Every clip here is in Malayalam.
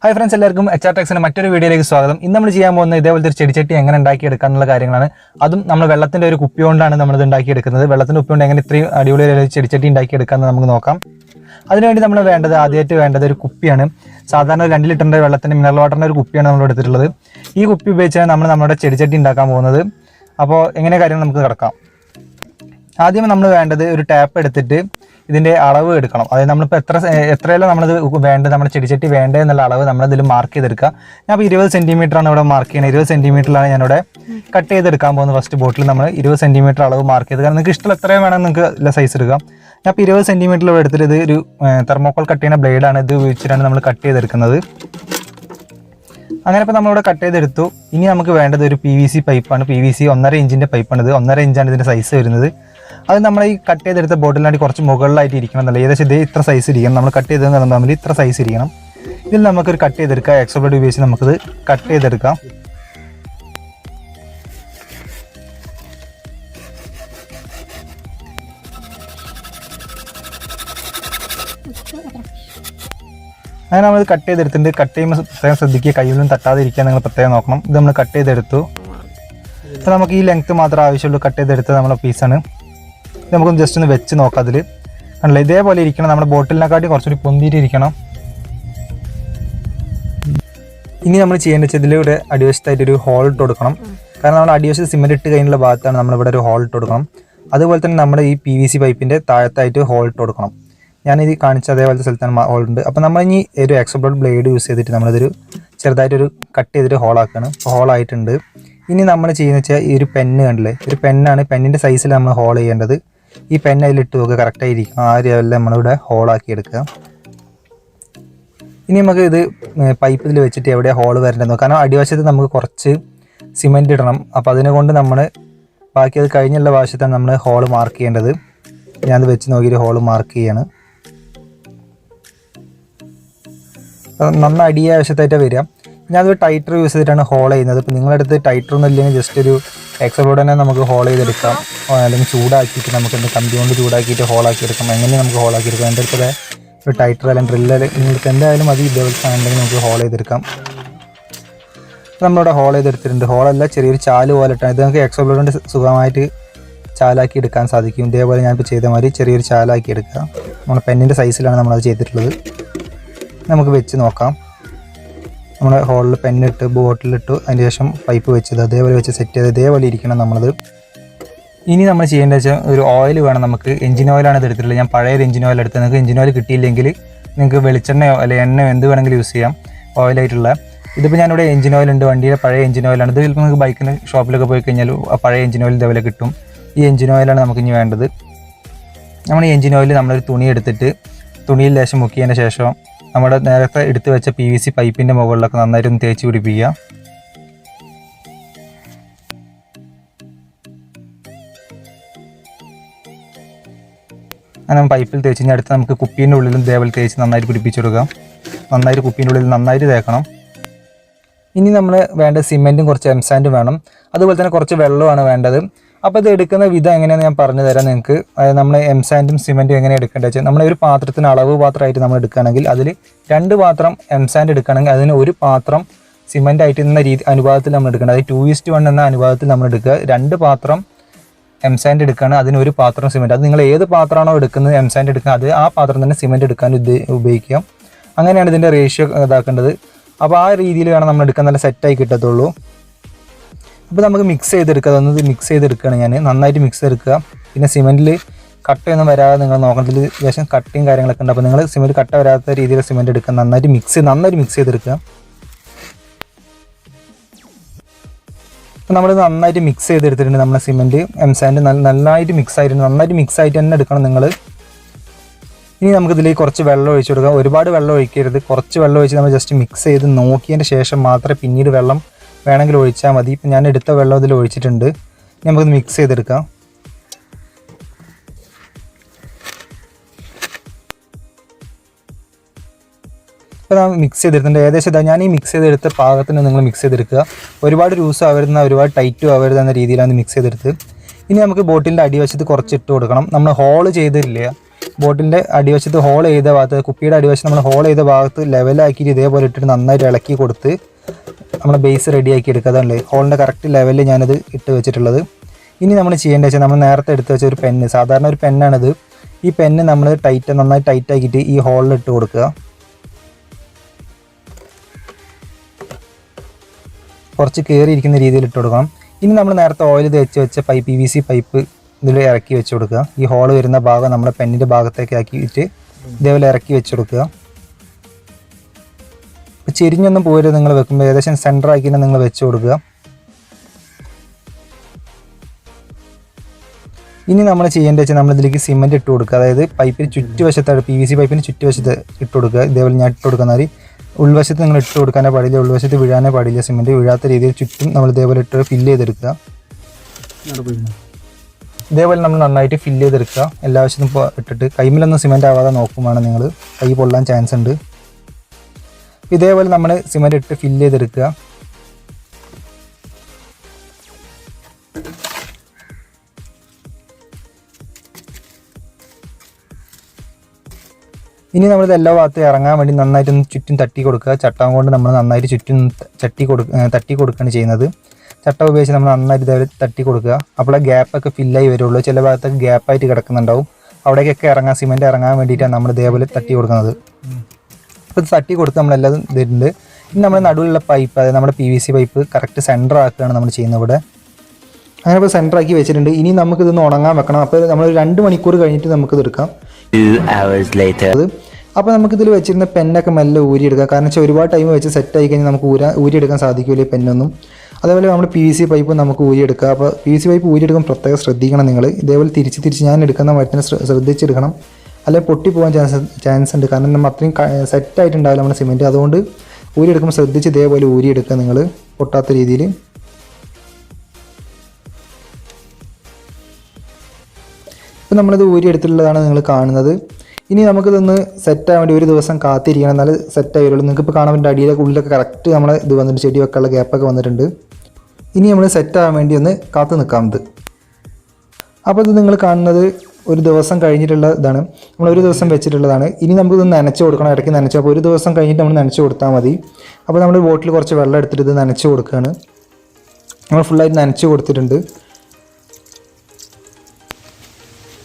ഹായ് ഫ്രണ്ട്സ്, എല്ലാവർക്കും HR ടെക്സിന്റെ മറ്റൊരു വീഡിയോയിലേക്ക് സ്വാഗതം. ഇന്ന് നമ്മൾ ചെയ്യാൻ പോകുന്നത് ഇതേപോലത്തെ ഒരു ചെടിച്ചട്ടി എങ്ങനെ ഉണ്ടാക്കിയെടുക്കാനുള്ള കാര്യങ്ങളാണ്. അതും നമ്മൾ വെള്ളത്തിന്റെ ഒരു കുപ്പി കൊണ്ടാണ് നമ്മളിത് ഉണ്ടാക്കിയെടുക്കുന്നത്. വെള്ളത്തിന്റെ കുപ്പി കൊണ്ട് എങ്ങനെ ഇത്രയും അടിപൊളി ചെടിച്ചട്ടി ഉണ്ടാക്കിയെടുക്കാമെന്ന് നമുക്ക് നോക്കാം. അതിനുവേണ്ടി നമ്മൾ ആദ്യമായിട്ട് വേണ്ടത് ഒരു കുപ്പിയാണ്. സാധാരണ 2 ലിറ്ററിന്റെ വെള്ളത്തിന്റെ മിനറൽ വാട്ടറിന്റെ ഒരു കുപ്പിയാണ് നമ്മൾ എടുത്തിട്ടുള്ളത്. ഈ കുപ്പി ഉപയോഗിച്ചാണ് നമ്മൾ നമ്മുടെ ചെടിച്ചട്ടി ഉണ്ടാക്കാൻ പോകുന്നത്. അപ്പോൾ എങ്ങനെ കാര്യങ്ങൾ നമുക്ക് കിടക്കാം. ആദ്യം നമ്മൾ വേണ്ടത് ഒരു ടാപ്പ് എടുത്തിട്ട് ഇതിൻ്റെ അളവ് എടുക്കണം. അതായത് നമ്മളിപ്പോൾ എത്രയല്ലോ നമ്മളിത് വേണ്ടത്, നമ്മുടെ ചെടിച്ചട്ടി വേണ്ടത് എന്നുള്ള അളവ് നമ്മളിതിൽ മാർക്ക് ചെയ്തെടുക്കുക. ഞാൻ ഇപ്പോൾ 20 സെൻറ്റിമീറ്ററാണ് ഇവിടെ മാർക്ക് ചെയ്യുന്നത്. 20 സെൻറ്റിമീറ്ററിലാണ് ഞാനിവിടെ കട്ട് ചെയ്തെടുക്കാൻ പോകുന്നത്. ഫസ്റ്റ് ബോട്ടിൽ നമ്മൾ 20 സെൻറ്റിമീറ്റർ അളവ് മാർക്ക് ചെയ്ത്, കാരണം നിങ്ങൾക്ക് ഇഷ്ടമുള്ള എത്രയും വേണമെങ്കിൽ നിങ്ങൾക്ക് സൈസ് എടുക്കാം. ഞാൻ ഇപ്പോൾ 20 സെൻറ്റിമീറ്ററിൽ എടുത്തിട്ട് ഇത് ഒരു തെർമോക്കോൾ കട്ട് ചെയ്യുന്ന ബ്ലേഡാണ്. ഇത് ഉപയോഗിച്ചിട്ടാണ് നമ്മൾ കട്ട് ചെയ്തെടുക്കുന്നത്. അങ്ങനെ ഇപ്പോൾ നമ്മളിവിടെ കട്ട് ചെയ്തെടുത്തു. ഇനി നമുക്ക് വേണ്ടത് ഒരു PVC പൈപ്പാണ്. PVC 1.5 ഇഞ്ചിൻ്റെ പൈപ്പാണ്. ഇത് 1.5 ഇഞ്ചാണ് ഇതിൻ്റെ സൈസ് വരുന്നത്. അത് നമ്മൾ ഈ കട്ട് ചെയ്തെടുത്ത ബോട്ടിലാണ്ടി കുറച്ച് മുകളിലായിട്ട് ഇരിക്കണം എന്നല്ല, ഏകദേശം ഇത് ഇത്ര സൈസ് ഇരിക്കണം. നമ്മൾ കട്ട് ചെയ്തത് തമ്മിൽ ഇത്ര സൈസ് ഇരിക്കണം. ഇതിൽ നമുക്കൊരു കട്ട് ചെയ്തെടുക്കാം. എക്സോ ബ്ലേഡ് ഉപയോഗിച്ച് നമുക്കിത് കട്ട് ചെയ്തെടുക്കാം. അങ്ങനെ നമ്മൾ കട്ട് ചെയ്തെടുത്തിട്ടുണ്ട്. കട്ട് ചെയ്യുമ്പോൾ പ്രത്യേകം ശ്രദ്ധിക്കുക, കയ്യിലൊന്നും തട്ടാതിരിക്കാൻ നിങ്ങൾ പ്രത്യേകം നോക്കണം. ഇത് നമ്മൾ കട്ട് ചെയ്തെടുത്തു. അപ്പോൾ നമുക്ക് ഈ ലെങ്ത്ത് മാത്രമേ ആവശ്യമുള്ളൂ. കട്ട് ചെയ്തെടുത്ത് നമ്മളെ പീസാണ്. നമുക്കൊന്ന് ജസ്റ്റ് ഒന്ന് വെച്ച് നോക്കാം. അതിൽ കണ്ടില്ല, ഇതേപോലെ ഇരിക്കണം. നമ്മുടെ ബോട്ടിലിനെക്കാട്ടി കുറച്ചുകൂടി പൊന്തിയിട്ടിരിക്കണം. ഇനി നമ്മൾ ചെയ്യേണ്ട വെച്ചാൽ ഇതിലൂടെ അടിവശത്തായിട്ടൊരു ഹോൾ ഇട്ട് കൊടുക്കണം. കാരണം നമ്മുടെ അടിവശത്ത് സിമെൻറ്റ് ഇട്ട് കഴിഞ്ഞുള്ള ഭാഗത്താണ് നമ്മളിവിടെ ഒരു ഹോൾ ഇട്ട് കൊടുക്കണം. അതുപോലെ തന്നെ നമ്മുടെ ഈ PVC പൈപ്പിൻ്റെ താഴത്തായിട്ട് ഹോൾ ഇട്ട് കൊടുക്കണം. ഞാനിത് കാണിച്ച അതേപോലത്തെ സ്ഥലത്താണ് ഹോൾ ഉണ്ട്. അപ്പോൾ നമ്മൾ ഇനി ഒരു എക്സോ ബ്ലേഡ് യൂസ് ചെയ്തിട്ട് നമ്മളിതൊരു ചെറുതായിട്ടൊരു കട്ട് ചെയ്തിട്ട് ഹോളാക്കണം. ഹോളായിട്ടുണ്ട്. ഇനി നമ്മൾ ചെയ്യുന്ന വെച്ചാൽ ഈ ഒരു പെണ്ണ് കണ്ടില്ലേ, ഒരു പെന്നാണ്. പെന്നിൻ്റെ സൈസിൽ നമ്മൾ ഹോൾ ചെയ്യേണ്ടത്. ഈ പെൻ അതിലിട്ട് നോക്കുക, കറക്റ്റായിരിക്കും. ആ ലെവലിൽ നമ്മളിവിടെ ഹോളാക്കി എടുക്കുക. ഇനി നമുക്ക് ഇത് പൈപ്പ് ഇതിൽ വെച്ചിട്ട് എവിടെയാണ് ഹോൾ വരേണ്ടത്. കാരണം അടിവശത്ത് നമുക്ക് കുറച്ച് സിമെൻറ്റ് ഇടണം. അപ്പോൾ അതിനെ കൊണ്ട് നമ്മൾ ബാക്കി അത് കഴിഞ്ഞുള്ള വശത്താണ് നമ്മൾ ഹോൾ മാർക്ക് ചെയ്യേണ്ടത്. ഞാനത് വെച്ച് നോക്കിയിട്ട് ഹോൾ മാർക്ക് ചെയ്യാണ്. നന്നായി അടിയ വശത്തായിട്ടാണ് വരിക. ഞാനത് ടൈറ്റർ യൂസ് ചെയ്തിട്ടാണ് ഹോൾ ചെയ്യുന്നത്. ഇപ്പോൾ നിങ്ങളുടെ അടുത്ത് ടൈറ്റർ ഒന്നും ഇല്ലെങ്കിൽ ജസ്റ്റ് ഒരു എക്സോ ബ്ലേഡ് തന്നെ നമുക്ക് ഹോൾ ചെയ്തെടുക്കാം. അല്ലെങ്കിൽ ചൂടാക്കിയിട്ട് നമുക്ക് കമ്പി കൊണ്ട് ചൂടാക്കിയിട്ട് ഹോളാക്കി എടുക്കാം. എങ്ങനെ നമുക്ക് ഹോളാക്കി എടുക്കാം. എൻ്റെ അടുത്ത് ഒരു ടൈറ്റർ അല്ലെങ്കിൽ ഡ്രില്ല് നിങ്ങൾക്ക് എന്തായാലും മതി. ഇതേപോലെ സാധനം നമുക്ക് ഹോൾ ചെയ്തെടുക്കാം. നമ്മളിവിടെ ഹോൾ ചെയ്തെടുത്തിട്ടുണ്ട്. ഹോളല്ല, ചെറിയൊരു ചാല് പോലെ ഇട്ടാണ്. ഇത് നമുക്ക് എക്സോ ബ്ലേഡ് കൊണ്ട് സുഖമായിട്ട് ചാലാക്കി എടുക്കാൻ സാധിക്കും. ഇതേപോലെ ഞാനിപ്പോൾ ചെയ്ത മാതിരി ചെറിയൊരു ചാലാക്കി എടുക്കുക. നമ്മുടെ പെന്നിൻ്റെ സൈസിലാണ് നമ്മളത് ചെയ്തിട്ടുള്ളത്. നമുക്ക് വെച്ച് നോക്കാം. നമ്മൾ ഹോളിൽ പെന്നിട്ട് ബോട്ടിലിട്ടു, അതിന് ശേഷം പൈപ്പ് വെച്ചത് അതേപോലെ വെച്ച് സെറ്റ് ചെയ്ത് ഇതേപോലെ ഇരിക്കണം നമ്മളത്. ഇനി നമ്മൾ ചെയ്യേണ്ടത് വെച്ചാൽ ഒരു ഓയിൽ വേണം നമുക്ക്. എഞ്ചിൻ ഓയിലാണ് ഇത് എടുത്തിട്ടുള്ളത്. ഞാൻ പഴയ ഒരു എഞ്ചിൻ ഓയിൽ എടുത്തത്. നിങ്ങൾക്ക് എഞ്ചിൻ ഓയിൽ കിട്ടിയില്ലെങ്കിൽ നിങ്ങൾക്ക് വെളിച്ചെണ്ണയോ അല്ലെങ്കിൽ എണ്ണയോ എന്ത് വേണമെങ്കിലും യൂസ് ചെയ്യാം, ഓയിലായിട്ടുള്ള. ഇതിപ്പോൾ ഞാനിവിടെ എഞ്ചിൻ ഓയിൽ ഉണ്ട്, വണ്ടിയുടെ പഴയ എഞ്ചിൻ ഓയിലാണ്. ഇത് ചിലപ്പോൾ നിങ്ങൾക്ക് ബൈക്കിന് ഷോപ്പിലൊക്കെ പോയി കഴിഞ്ഞാൽ ആ പഴയ എഞ്ചിൻ ഓയിൽ ഇതേപോലെ കിട്ടും. ഈ എഞ്ചിൻ ഓയിലാണ് നമുക്ക് ഇനി വേണ്ടത്. നമ്മൾ ഈ എഞ്ചിൻ ഓയിൽ നമ്മളൊരു തുണി എടുത്തിട്ട് തുണിയിൽ ലേശം മുക്കിയതിന് ശേഷം നമ്മുടെ നേരത്തെ എടുത്ത് വെച്ച PVC പൈപ്പിൻ്റെ മുകളിലൊക്കെ നന്നായിട്ടൊന്ന് തേച്ച് പിടിപ്പിക്കുക. അങ്ങനെ പൈപ്പിൽ തേച്ച് കഴിഞ്ഞാൽ അടുത്ത് നമുക്ക് കുപ്പീൻ്റെ ഉള്ളിലും ഇതേപോലെ തേച്ച് നന്നായിട്ട് പിടിപ്പിച്ചെടുക്കാം. നന്നായിട്ട് കുപ്പീൻ്റെ ഉള്ളിൽ നന്നായിട്ട് തേക്കണം. ഇനി നമ്മൾ വേണ്ട സിമെൻറ്റും കുറച്ച് എംസാൻഡും വേണം. അതുപോലെ തന്നെ കുറച്ച് വെള്ളമാണ് വേണ്ടത്. അപ്പോൾ ഇത് എടുക്കുന്ന വിധം എങ്ങനെയാണെന്ന് ഞാൻ പറഞ്ഞു തരാം നിങ്ങൾക്ക്. അതായത് നമ്മൾ എംസാൻഡും സിമെൻറ്റും എങ്ങനെ എടുക്കേണ്ടത് വെച്ചാൽ, നമ്മൾ ഒരു പാത്രത്തിന് അളവ് പാത്രമായിട്ട് നമ്മൾ എടുക്കുകയാണെങ്കിൽ അതിൽ 2 പാത്രം എംസാൻഡ് എടുക്കുകയാണെങ്കിൽ അതിന് 1 പാത്രം സിമെൻ്റ് ആയിട്ട് എന്ന അനുപാതത്തിൽ നമ്മൾ എടുക്കേണ്ടത്. അതായത് 2:1 എന്ന അനുപാതത്തിൽ നമ്മൾ എടുക്കുക. 2 പാത്രം എംസാൻഡ് എടുക്കുകയാണ്, അതിന് 1 പാത്രം സിമെൻറ്റ്. അത് നിങ്ങൾ ഏത് പാത്രമാണോ എടുക്കുന്നത് എംസാൻഡ് എടുക്കുക, അത് ആ പാത്രം തന്നെ സിമെൻറ്റ് എടുക്കാൻ ഉപയോഗിക്കുക. അങ്ങനെയാണ് ഇതിൻ്റെ റേഷ്യോ ഇതാക്കേണ്ടത്. അപ്പോൾ ആ രീതിയിൽ വേണം നമ്മൾ എടുക്കാൻ, നല്ല സെറ്റായി കിട്ടത്തുള്ളൂ. അപ്പോൾ നമുക്ക് മിക്സ് ചെയ്തെടുക്കുക. അതൊന്നത് മിക്സ് ചെയ്തെടുക്കുകയാണ് ഞാൻ. നന്നായിട്ട് മിക്സ് ചെയ്തെടുക്കുക. പിന്നെ സിമെൻറ്റിൽ കട്ടയൊന്നും വരാതെ നിങ്ങൾ നോക്കണം. ഇതിൽ ശേഷം കട്ടയും കാര്യങ്ങളൊക്കെ ഉണ്ട്. അപ്പോൾ നിങ്ങൾ സിമെൻറ്റ് കട്ട വരാത്ത രീതിയിൽ സിമെൻറ്റ് എടുക്കുക. നന്നായിട്ട് മിക്സ് ചെയ്തെടുക്കുക. അപ്പോൾ നമ്മൾ നന്നായിട്ട് മിക്സ് ചെയ്തെടുത്തിട്ടുണ്ട്. നമ്മുടെ സിമെൻറ്റ് എംസാൻഡ് നന്നായിട്ട് മിക്സ് ആയിട്ടുണ്ട്. നന്നായിട്ട് മിക്സ് ആയിട്ട് തന്നെ എടുക്കണം നിങ്ങൾ. ഇനി നമുക്കിതിലേക്ക് കുറച്ച് വെള്ളം ഒഴിച്ച് കൊടുക്കാം. ഒരുപാട് വെള്ളം ഒഴിക്കരുത്. കുറച്ച് വെള്ളം ഒഴിച്ച് നമ്മൾ ജസ്റ്റ് മിക്സ് ചെയ്ത് നോക്കിയതിൻ്റെ ശേഷം മാത്രമേ പിന്നീട് വെള്ളം വേണമെങ്കിൽ ഒഴിച്ചാൽ മതി. ഇപ്പം ഞാൻ എടുത്ത വെള്ളം ഇതിൽ ഒഴിച്ചിട്ടുണ്ട്. നമുക്കിത് മിക്സ് ചെയ്തെടുക്കാം. ഇപ്പോൾ നമ്മൾ മിക്സ് ചെയ്തെടുത്തിട്ടുണ്ട്. ഏകദേശം ഞാൻ ഈ മിക്സ് ചെയ്തെടുത്ത പാകത്തിന് നിങ്ങൾ മിക്സ് ചെയ്തെടുക്കുക. ഒരുപാട് ലൂസും ആവരുന്ന ഒരുപാട് ടൈറ്റും ആവരുത് എന്ന രീതിയിലാണ് മിക്സ് ചെയ്തെടുത്ത്. ഇനി നമുക്ക് ബോട്ടിലിൻ്റെ അടിവശത്ത് കുറച്ച് ഇട്ട് കൊടുക്കണം. നമ്മൾ ഹോൾ ചെയ്തില്ല, ബോട്ടിലിൻ്റെ അടിവശത്ത് ഹോൾ ചെയ്ത ഭാഗത്ത്, കുപ്പിയുടെ അടിവശത്ത് നമ്മൾ ഹോൾ ചെയ്ത ഭാഗത്ത് ലെവലാക്കിയിട്ട് ഇതേപോലെ ഇട്ടിട്ട് നന്നായിട്ട് ഇളക്കി കൊടുത്ത് നമ്മൾ ബേസ് റെഡിയാക്കി എടുക്കുക. അതാണ് ഹോളിൻ്റെ കറക്റ്റ് ലെവലിൽ ഞാനത് ഇട്ട് വെച്ചിട്ടുള്ളത്. ഇനി നമ്മൾ ചെയ്യേണ്ടത് വെച്ചാൽ നമ്മൾ നേരത്തെ എടുത്ത് വെച്ച ഒരു പെന്ന്, സാധാരണ ഒരു പെന്നാണിത്. ഈ പെന്ന് നമ്മൾ നന്നായി ടൈറ്റ് ആക്കിയിട്ട് ഈ ഹോളിൽ ഇട്ട് കൊടുക്കുക. കുറച്ച് കയറിയിരിക്കുന്ന രീതിയിൽ ഇട്ട് കൊടുക്കണം. ഇനി നമ്മൾ നേരത്തെ ഓയിൽ തേച്ച് വെച്ച PVC പൈപ്പ് ഇതിൽ ഇറക്കി വെച്ച് കൊടുക്കുക. ഈ ഹോള് വരുന്ന ഭാഗം നമ്മുടെ പെന്നിൻ്റെ ഭാഗത്തേക്ക് ആക്കിയിട്ട് ഇതേപോലെ ഇറക്കി വെച്ച് കൊടുക്കുക. ഇപ്പോൾ ചെരിഞ്ഞൊന്നും പോരുത്, നിങ്ങൾ വെക്കുമ്പോൾ ഏകദേശം സെൻറ്റർ ആക്കി തന്നെ നിങ്ങൾ വെച്ച് കൊടുക്കുക. ഇനി നമ്മൾ ചെയ്യേണ്ടത് വെച്ചാൽ നമ്മളിതിലേക്ക് സിമെൻറ്റ് ഇട്ട് കൊടുക്കുക. അതായത് പൈപ്പിന് ചുറ്റുവശത്താണ്, PVC പൈപ്പിന് ചുറ്റുവശത്ത് ഇട്ട് കൊടുക്കുക. ഇതേപോലെ ഞാൻ ഇട്ട് കൊടുക്കുന്ന ഉൾവശത്ത് നിങ്ങൾ ഇട്ട് കൊടുക്കാനേ പാടില്ല, ഉൾവശത്ത് വീഴാനേ പാടില്ല. സിമെൻറ്റ് വീഴാത്ത രീതിയിൽ ചുറ്റും നമ്മൾ ഇതേപോലെ ഇട്ട് ഫില്ല് ചെയ്തെടുക്കുക. ഇതേപോലെ നമ്മൾ നന്നായിട്ട് ഫില്ല് ചെയ്തെടുക്കുക. എല്ലാ വശത്തും ഇപ്പോൾ ഇട്ടിട്ട് കൈമിലൊന്നും സിമെൻറ്റ് ആവാതെ നോക്കുമാണ്, നിങ്ങൾ കൈ പൊള്ളാൻ ചാൻസ് ഉണ്ട്. ഇതേപോലെ നമ്മൾ സിമെൻറ്റ് ഇട്ട് ഫില്ല് ചെയ്തെടുക്കുക. ഇനി നമ്മളിത് എല്ലാ ഭാഗത്തും ഇറങ്ങാൻ വേണ്ടി നന്നായിട്ടൊന്ന് ചുറ്റും തട്ടി കൊടുക്കുക. ചട്ടം കൊണ്ട് നമ്മൾ നന്നായിട്ട് ചുറ്റും തട്ടി കൊടുക്കുകയാണ് ചെയ്യുന്നത്. ചട്ടം ഉപയോഗിച്ച് നമ്മൾ നന്നായിട്ട് ഇതേപോലെ തട്ടി കൊടുക്കുക. അപ്പോൾ ഗ്യാപ്പൊക്കെ ഫില്ലായി വരുള്ളൂ. ചില ഭാഗത്തൊക്കെ ഗ്യാപ്പായിട്ട് കിടക്കുന്നുണ്ടാവും. അവിടേക്കൊക്കെ സിമെൻറ്റ് ഇറങ്ങാൻ വേണ്ടിയിട്ടാണ് നമ്മൾ ഇതേപോലെ തട്ടി കൊടുക്കുന്നത്. അപ്പോൾ തട്ടി കൊടുത്ത് നമ്മളെല്ലാം ഇതുണ്ട്. ഇനി നമ്മുടെ നടുവിലുള്ള പൈപ്പ്, അതായത് നമ്മുടെ PVC പൈപ്പ് കറക്റ്റ് സെൻറ്റർ ആക്കുകയാണ് നമ്മൾ ചെയ്യുന്നത് ഇവിടെ. അങ്ങനെ ഇപ്പോൾ സെൻറ്റർ ആക്കി വെച്ചിട്ടുണ്ട്. ഇനി നമുക്കിതൊന്ന് ഉണങ്ങാൻ വെക്കണം. അപ്പോൾ നമ്മൾ 2 മണിക്കൂർ കഴിഞ്ഞിട്ട് നമുക്കിത് എടുക്കാം. അപ്പോൾ നമുക്കിതിൽ വെച്ചിരുന്ന പെന്നൊക്കെ മെല്ലെ ഊരിയെടുക്കാം. കാരണം വെച്ചാൽ ഒരുപാട് ടൈം വെച്ച് സെറ്റ് ആയി കഴിഞ്ഞാൽ നമുക്ക് ഊരിയെടുക്കാൻ സാധിക്കില്ല ഈ പെന്നൊന്നും. അതേപോലെ നമ്മൾ PVC പൈപ്പ് നമുക്ക് ഊരിയെടുക്കാം. അപ്പോൾ PVC പൈപ്പ് ഊരിയെടുക്കാൻ പ്രത്യേകം ശ്രദ്ധിക്കണം നിങ്ങൾ. ഇതേപോലെ തിരിച്ച് ഞാൻ എടുക്കുന്ന മരത്തിന് ശ്രദ്ധിച്ചെടുക്കണം, അല്ലെങ്കിൽ പൊട്ടിപ്പോകാൻ ചാൻസ് ഉണ്ട്. കാരണം നമ്മൾ അത്രയും സെറ്റായിട്ടുണ്ടാവില്ല നമ്മുടെ സിമെൻറ്റ്. അതുകൊണ്ട് ഊരിയെടുക്കുമ്പോൾ ശ്രദ്ധിച്ച് ഇതേപോലെ ഊരിയെടുക്കുക നിങ്ങൾ, പൊട്ടാത്ത രീതിയിൽ. ഇപ്പം നമ്മളിത് ഊരിയെടുത്തിട്ടുള്ളതാണ് നിങ്ങൾ കാണുന്നത്. ഇനി നമുക്കിതൊന്ന് സെറ്റാകാൻ വേണ്ടി ഒരു ദിവസം കാത്തിരിക്കണം, എന്നാലും സെറ്റായി വരുള്ളൂ. നിങ്ങൾക്ക് ഇപ്പോൾ കാണാൻ വേണ്ടി അടിയിലൊക്കെ ഉള്ളിലൊക്കെ കറക്റ്റ് നമ്മളെ ഇത് വന്നിട്ട് ചെടി വെക്കാനുള്ള ഗ്യാപ്പൊക്കെ വന്നിട്ടുണ്ട്. ഇനി നമ്മൾ സെറ്റാകാൻ വേണ്ടി ഒന്ന് കാത്തു നിൽക്കാമത്. അപ്പോൾ ഇത് നിങ്ങൾ കാണുന്നത് ഒരു ദിവസം കഴിഞ്ഞിട്ടുള്ള ഇതാണ്. നമ്മൾ ഒരു ദിവസം വെച്ചിട്ടുള്ളതാണ്. ഇനി നമുക്കിതൊന്ന് നനച്ച് കൊടുക്കണം, ഇടയ്ക്ക് നനച്ചു. അപ്പോൾ ഒരു ദിവസം കഴിഞ്ഞിട്ട് നമ്മൾ നനച്ച് കൊടുത്താൽ മതി. അപ്പോൾ നമ്മൾ ബോട്ടിൽ കുറച്ച് വെള്ളം എടുത്തിട്ട് ഇത് നനച്ച് കൊടുക്കുകയാണ്. നമ്മൾ ഫുള്ളായിട്ട് നനച്ച് കൊടുത്തിട്ടുണ്ട്.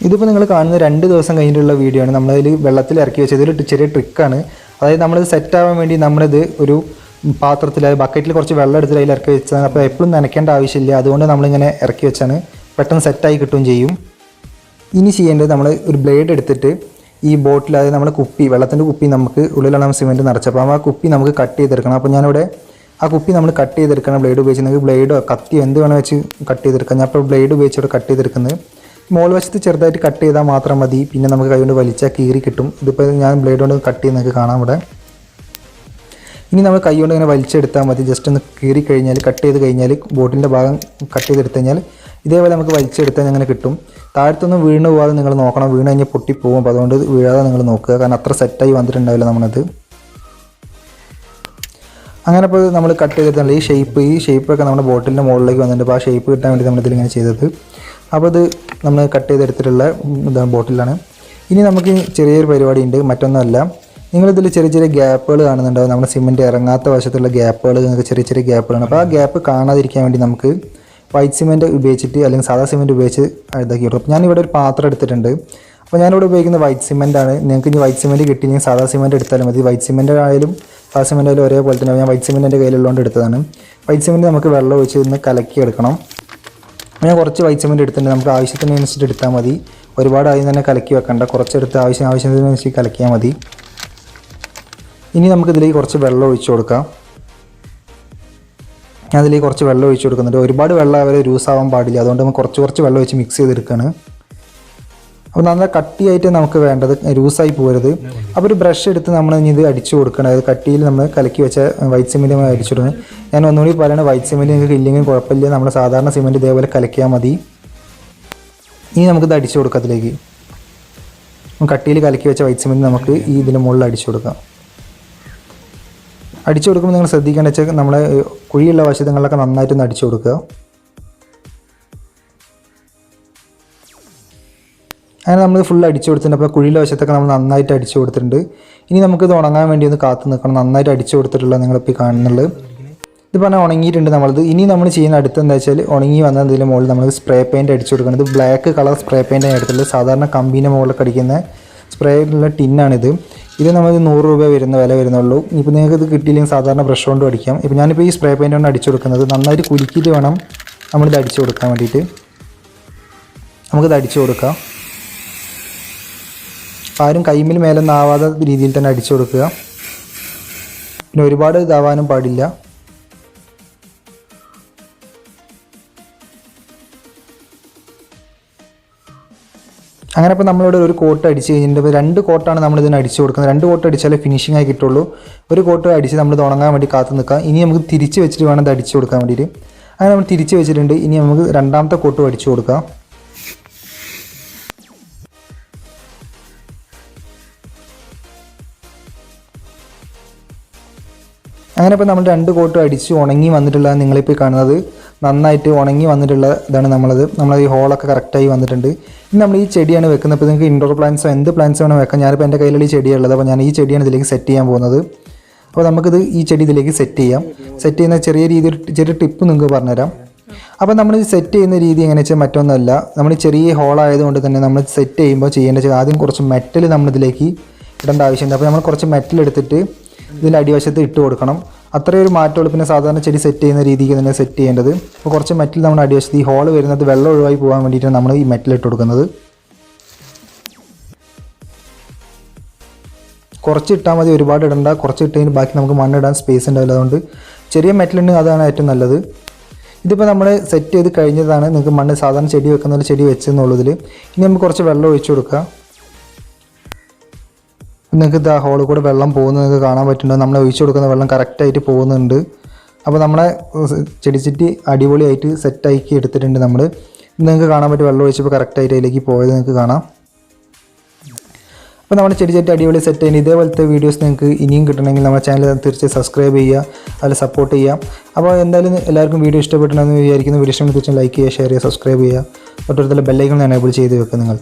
ഇതിപ്പോൾ നിങ്ങൾ കാണുന്ന 2 ദിവസം കഴിഞ്ഞിട്ടുള്ള വീഡിയോ ആണ്. നമ്മളതിൽ വെള്ളത്തിൽ ഇറക്കി വെച്ചത് ഒരു ചെറിയ ട്രിക്കാണ്. അതായത് നമ്മളിത് സെറ്റാകാൻ വേണ്ടി നമ്മളിത് ഒരു പാത്രത്തിൽ, ബക്കറ്റിൽ കുറച്ച് വെള്ളം എടുത്തിട്ട് അതിൽ ഇറക്കി വെച്ചതാണ്. അപ്പോൾ എപ്പോഴും നനയ്ക്കേണ്ട ആവശ്യമില്ല. അതുകൊണ്ട് നമ്മളിങ്ങനെ ഇറക്കി വെച്ചാണ് പെട്ടെന്ന് സെറ്റായി കിട്ടുകയും ചെയ്യും. ഇനി ചെയ്യേണ്ടത് നമ്മൾ ഒരു ബ്ലേഡ് എടുത്തിട്ട് ഈ ബോട്ടിൽ, അതായത് നമ്മൾ കുപ്പി, വെള്ളത്തിൻ്റെ കുപ്പി നമുക്ക് ഉള്ളിലാണ് നമ്മൾ സിമെൻറ്റ് നിറച്ചപ്പോൾ ആ കുപ്പി നമുക്ക് കട്ട് ചെയ്തെടുക്കണം. അപ്പോൾ ഞാനിവിടെ ആ കുപ്പി നമ്മൾ കട്ട് ചെയ്തെടുക്കണം ബ്ലേഡ് ഉപയോഗിച്ച്. നിങ്ങൾക്ക് ബ്ലേഡോ കത്തിയോ എന്ത് വേണമെന്ന് വെച്ച് കട്ട് ചെയ്തെടുക്കാം. ഞാൻ അപ്പോൾ ബ്ലേഡ് ഉപയോഗിച്ച് ഇവിടെ കട്ട് ചെയ്തെടുക്കുന്നത്. മോൾ വശത്ത് ചെറുതായിട്ട് കട്ട് ചെയ്താൽ മാത്രം മതി. പിന്നെ നമുക്ക് കൈ കൊണ്ട് വലിച്ചാൽ കീറി കിട്ടും. ഇതിപ്പോൾ ഞാൻ ബ്ലേഡ് കൊണ്ട് കട്ട് ചെയ്ത് നിങ്ങൾക്ക് കാണാം ഇവിടെ. ഇനി നമ്മൾ കൈ കൊണ്ട് ഇങ്ങനെ വലിച്ചെടുത്താൽ മതി. ജസ്റ്റ് ഒന്ന് കീറി കഴിഞ്ഞാൽ, കട്ട് ചെയ്ത് കഴിഞ്ഞാൽ, ബോട്ടിൻ്റെ ഭാഗം കട്ട് ചെയ്തെടുത്ത് കഴിഞ്ഞാൽ ഇതേപോലെ നമുക്ക് വലിച്ചെടുത്താൽ അങ്ങനെ കിട്ടും. താഴത്തൊന്നും വീണ് പോകാതെ നിങ്ങൾ നോക്കണം. വീണ് കഴിഞ്ഞാൽ പൊട്ടിപ്പോകും. അപ്പോൾ അതുകൊണ്ട് വീഴാതെ നിങ്ങൾ നോക്കുക. കാരണം അത്ര സെറ്റായി വന്നിട്ടുണ്ടാവില്ല നമ്മളത്. അങ്ങനെ ഇപ്പോൾ നമ്മൾ കട്ട് ചെയ്തിട്ടുള്ള ഈ ഷേപ്പൊക്കെ നമ്മുടെ ബോട്ടിലിൻ്റെ മുകളിലേക്ക് വന്നിട്ടുണ്ട്. അപ്പോൾ ആ ഷേപ്പ് കിട്ടാൻ വേണ്ടി നമ്മളിതിലിങ്ങനെ ചെയ്തത്. അപ്പോൾ ഇത് നമ്മൾ കട്ട് ചെയ്തെടുത്തിട്ടുള്ള ബോട്ടിലാണ്. ഇനി നമുക്ക് ചെറിയൊരു പരിപാടി ഉണ്ട്, മറ്റൊന്നുമല്ല. നിങ്ങളിതിൽ ചെറിയ ചെറിയ ഗ്യാപ്പുകൾ കാണുന്നുണ്ടാവും. നമ്മുടെ സിമെൻറ്റ് ഇറങ്ങാത്ത വശത്തുള്ള ഗ്യാപ്പുകൾ, നിങ്ങൾക്ക് ചെറിയ ചെറിയ ഗ്യാപ്പുകളാണ്. അപ്പോൾ ആ ഗ്യാപ്പ് കാണാതിരിക്കാൻ വേണ്ടി നമുക്ക് വൈറ്റ് സിമെൻറ്റ് ഉപയോഗിച്ചിട്ട് അല്ലെങ്കിൽ സാധാ സിമെൻറ്റ് ഉപയോഗിച്ച് ഇതാക്കി കൊടുക്കും. അപ്പോൾ ഞാനിവിടെ ഒരു പാത്രം എടുത്തിട്ടുണ്ട്. അപ്പോൾ ഞാനിവിടെ ഉപയോഗിക്കുന്ന വൈറ്റ് സിമെൻറ്റാണ്. നിങ്ങൾക്ക് ഇനി വൈറ്റ് സിമെൻറ്റ് കിട്ടിയെങ്കിൽ സാധാ സിമെൻറ്റ് എടുത്താലും മതി. വൈറ്റ് സിമെൻറ്റ് ആയാലും സാധാ സിമെൻറ്റ് ആയാലും ഒരേപോലെ തന്നെ. ഞാൻ വൈറ്റ് സിമെൻറ്റ് എൻ്റെ കയ്യിലുള്ളതുകൊണ്ട് എടുത്തതാണ്. വൈറ്റ് സിമെൻറ്റ് നമുക്ക് വെള്ളം ഒഴിച്ച് ഇന്ന് കലക്കി എടുക്കണം. ഞാൻ കുറച്ച് വൈറ്റ് സിമെൻറ്റ് എടുത്തിട്ടുണ്ട്. നമുക്ക് ആവശ്യത്തിനനുസരിച്ച് എടുത്താൽ മതി. ഒരുപാട് ആദ്യം തന്നെ കലക്കി വെക്കണ്ട, കുറച്ചെടുത്ത് ആവശ്യത്തിനനുസരിച്ച് കലക്കിയാൽ മതി. ഇനി നമുക്കിതിലേക്ക് കുറച്ച് വെള്ളം ഒഴിച്ച് കൊടുക്കാം. ഞാൻ അതിലേക്ക് കുറച്ച് വെള്ളം ഒഴിച്ച് കൊടുക്കുന്നുണ്ട്. ഒരുപാട് വെള്ളം അവരെ ലൂസാവാൻ പാടില്ല. അതുകൊണ്ട് നമുക്ക് കുറച്ച് വെള്ളം ഒഴിച്ച് മിക്സ് ചെയ്തെടുക്കുകയാണ്. അപ്പോൾ നന്നായി കട്ടിയായിട്ട് നമുക്ക് വേണ്ടത്, ലൂസായി പോകരുത്. അപ്പോൾ ഒരു ബ്രഷ് എടുത്ത് നമ്മൾ ഇനി ഇത് അടിച്ചു കൊടുക്കണം. അതായത് കട്ടിയിൽ നമ്മൾ കലക്കി വെച്ച വൈറ്റ് സിമെൻറ്റ് നമ്മൾ അടിച്ചു കൊടുക്കണം. ഞാൻ ഒന്നുകൂടി പറയുന്നത്, വൈറ്റ് സിമെൻറ്റ് നിങ്ങൾക്ക് ഇല്ലെങ്കിൽ കുഴപ്പമില്ല. നമ്മൾ സാധാരണ സിമെൻറ്റ് ഇതേപോലെ കലക്കിയാൽ മതി. ഇനി നമുക്കിത് അടിച്ചു കൊടുക്കാം. അതിലേക്ക് കട്ടിയിൽ കലക്കി വെച്ച വൈറ്റ് സിമെൻറ്റ് നമുക്ക് ഈ ഇതിൻ്റെ മുകളിൽ അടിച്ചു കൊടുക്കാം. അടിച്ചു കൊടുക്കുമ്പോൾ നിങ്ങൾ ശ്രദ്ധിക്കേണ്ട വെച്ചാൽ നമ്മളെ കുഴിയുള്ള വശങ്ങളിലൊക്കെ നന്നായിട്ടൊന്ന് അടിച്ചു കൊടുക്കുക. അങ്ങനെ നമ്മൾ ഫുൾ അടിച്ചു കൊടുത്തിട്ടുണ്ട്. അപ്പോൾ കുഴിയിലെ വശത്തൊക്കെ നമ്മൾ നന്നായിട്ട് അടിച്ചു കൊടുത്തിട്ടുണ്ട്. ഇനി നമുക്കിത് ഉണങ്ങാൻ വേണ്ടി ഒന്ന് കാത്തു നിൽക്കണം. നന്നായിട്ട് അടിച്ചു കൊടുത്തിട്ടുള്ള നിങ്ങളിപ്പോൾ കാണുന്നുള്ളത് ഇത് പറഞ്ഞാൽ ഉണങ്ങിയിട്ടുണ്ട് നമ്മളത്. ഇനി നമ്മൾ ചെയ്യുന്ന അടുത്ത് എന്താ വെച്ചാൽ ഉണങ്ങി വന്നതിന് മുകളിൽ നമ്മൾ സ്പ്രേ പെയിൻറ്റ് അടിച്ചു കൊടുക്കണം. ഇത് ബ്ലാക്ക് കളർ സ്പ്രേ പെയിൻറ്റാണ് എടുത്തിട്ടുള്ളത്. സാധാരണ കമ്പീൻ്റെ മുകളിലൊക്കെ അടിക്കുന്ന സ്പ്രേ ഉള്ള ടിന്നാണിത്. ഇത് നമ്മൾ 100 രൂപ വില വരുന്നുള്ളൂ. ഇപ്പോൾ നിങ്ങൾക്ക് ഇത് കിട്ടിയില്ലെങ്കിൽ സാധാരണ ബ്രഷ് കൊണ്ട് അടിക്കാം. ഇപ്പോൾ ഞാനിപ്പോൾ ഈ സ്പ്രേ പെയിൻ്റ് കൊണ്ട് അടിച്ചു കൊടുക്കുന്നത്. നന്നായിട്ട് കുലുക്കിയിട്ട് വേണം നമ്മളിത് അടിച്ചു കൊടുക്കാൻ വേണ്ടിയിട്ട്. നമുക്കിത് അടിച്ചു കൊടുക്കാം. ആരും കൈമിൽ മേലൊന്നും ആവാത്ത രീതിയിൽ തന്നെ അടിച്ചു കൊടുക്കുക. പിന്നെ ഒരുപാട് ഇതാവാനും പാടില്ല. അങ്ങനെ ഇപ്പോൾ നമ്മളിവിടെ ഒരു കോട്ട് അടിച്ച് കഴിഞ്ഞിട്ട് 2 കോട്ടാണ് നമ്മളിതിന് അടിച്ചു കൊടുക്കുന്നത്. 2 കോട്ട് അടിച്ചാലേ ഫിനിഷിംഗ് ആയി കിട്ടുള്ളൂ. ഒരു കോട്ട് അടിച്ച് നമ്മൾ ഉണങ്ങാൻ വേണ്ടി കാത്തു നിൽക്കാം. ഇനി നമുക്ക് തിരിച്ച് വെച്ചിട്ട് വേണം ഇത് അടിച്ചു കൊടുക്കാൻ വേണ്ടിയിട്ട്. അങ്ങനെ നമ്മൾ തിരിച്ച് വെച്ചിട്ടുണ്ട്. ഇനി നമുക്ക് രണ്ടാമത്തെ കോട്ടും അടിച്ചു കൊടുക്കാം. അങ്ങനെ ഇപ്പോൾ നമ്മൾ 2 കോട്ടും അടിച്ച് ഉണങ്ങി വന്നിട്ടുള്ള നിങ്ങളിപ്പോൾ കാണുന്നത് നന്നായിട്ട് ഉണങ്ങി വന്നിട്ടുള്ള ഇതാണ് നമ്മൾ ഈ ഹോളൊക്കെ കറക്റ്റായി വന്നിട്ടുണ്ട്. ഇനി നമ്മൾ ഈ ചെടിയാണ് വെക്കുന്നത്. ഇപ്പോൾ നിങ്ങൾക്ക് ഇൻഡോർ പ്ലാന്റ്സോ എന്ത് പ്ലാന്റ്സ് വേണം വെക്കാം. ഞാനിപ്പോൾ എൻ്റെ കയ്യിലുള്ള ഈ ചെടിയുള്ളത്. അപ്പോൾ ഞാൻ ഈ ചെടിയാണ് ഇതിലേക്ക് സെറ്റ് ചെയ്യാൻ പോകുന്നത്. അപ്പോൾ നമുക്കിത് ഈ ചെടി ഇതിലേക്ക് സെറ്റ് ചെയ്യാം. സെറ്റ് ചെയ്യുന്ന ചെറിയ ടിപ്പ് നിങ്ങൾക്ക് പറഞ്ഞുതരാം. അപ്പോൾ നമ്മൾ സെറ്റ് ചെയ്യുന്ന രീതി എങ്ങനെയാ വെച്ചാൽ മറ്റൊന്നുമല്ല. നമ്മൾ ചെറിയ ഹോളായതുകൊണ്ട് തന്നെ നമ്മൾ സെറ്റ് ചെയ്യുമ്പോൾ ചെയ്യേണ്ടത് ആദ്യം കുറച്ച് മെറ്റൽ നമ്മളിതിലേക്ക് ഇടേണ്ട ആവശ്യമുണ്ട്. അപ്പോൾ നമ്മൾ കുറച്ച് മെറ്റൽ എടുത്തിട്ട് ഇതിൻ്റെ അടിവശത്ത് ഇട്ട് കൊടുക്കണം. അത്രയും ഒരു മാറ്റമുള്ളൂ. പിന്നെ സാധാരണ ചെടി സെറ്റ് ചെയ്യുന്ന രീതിക്ക് തന്നെ സെറ്റ് ചെയ്യേണ്ടത്. അപ്പോൾ കുറച്ച് മെറ്റൽ നമ്മുടെ അടിവശത്ത് ഈ ഹോൾ വരുന്നത് വെള്ളം ഒഴിവായി പോകാൻ വേണ്ടിയിട്ടാണ് നമ്മൾ ഈ മെറ്റൽ ഇട്ട് കൊടുക്കുന്നത്. കുറച്ച് ഇട്ടാൽ മതി, ഒരുപാട് ഇടണ്ട. കുറച്ച് ഇട്ടതിന് ബാക്കി നമുക്ക് മണ്ണിടാൻ സ്പേസ് ഉണ്ടാവില്ല. അതുകൊണ്ട് ചെറിയ മെറ്റൽ ഉണ്ടെങ്കിൽ അതാണ് ഏറ്റവും നല്ലത്. ഇതിപ്പോൾ നമ്മൾ സെറ്റ് ചെയ്ത് കഴിഞ്ഞതാണ്. നിങ്ങൾക്ക് മണ്ണ് സാധാരണ ചെടി വെക്കുന്ന ചെടി വെച്ചെന്നുള്ളതിൽ ഇനി നമുക്ക് കുറച്ച് വെള്ളം ഒഴിച്ചു കൊടുക്കുക. നിങ്ങൾക്ക് ഇത് ആ ഹോളിൽ കൂടെ വെള്ളം പോകുന്നത് നിങ്ങൾക്ക് കാണാൻ പറ്റുന്നുണ്ട്. നമ്മൾ ഒഴിച്ചു കൊടുക്കുന്ന വെള്ളം കറക്റ്റായിട്ട് പോകുന്നുണ്ട്. അപ്പോൾ നമ്മളെ ചെടിച്ചട്ടി അടിപൊളിയായിട്ട് സെറ്റാക്കി എടുത്തിട്ടുണ്ട് നമ്മൾ. നിങ്ങൾക്ക് കാണാൻ പറ്റും വെള്ളം ഒഴിച്ചപ്പോൾ കറക്റ്റായിട്ട് അതിലേക്ക് പോയത് നിങ്ങൾക്ക് കാണാം. അപ്പോൾ നമ്മുടെ ചെടിച്ചട്ടി അടിപൊളി സെറ്റ് ചെയ്യുന്നത്. ഇതേപോലത്തെ വീഡിയോസ് നിങ്ങൾക്ക് ഇനിയും കിട്ടണമെങ്കിൽ നമ്മുടെ ചാനൽ തീർച്ചയായും സബ്സ്ക്രൈബ് ചെയ്യുക, അതിൽ സപ്പോർട്ട് ചെയ്യാം. അപ്പോൾ എന്തായാലും എല്ലാവർക്കും വീഡിയോ ഇഷ്ടപ്പെടണമെന്ന് വിചാരിക്കുന്നു. വീഡിയോ ഇഷ്ടമെന്ന് തീർച്ചയായും ലൈക്ക് ചെയ്യുക, ഷെയർ ചെയ്യുക, സബ്സ്ക്രൈബ് ചെയ്യുക. തൊട്ടടുത്തുള്ള ബെല്ലൈക്കൺ എനേബിൾ ചെയ്ത് വെക്കുക നിങ്ങൾ.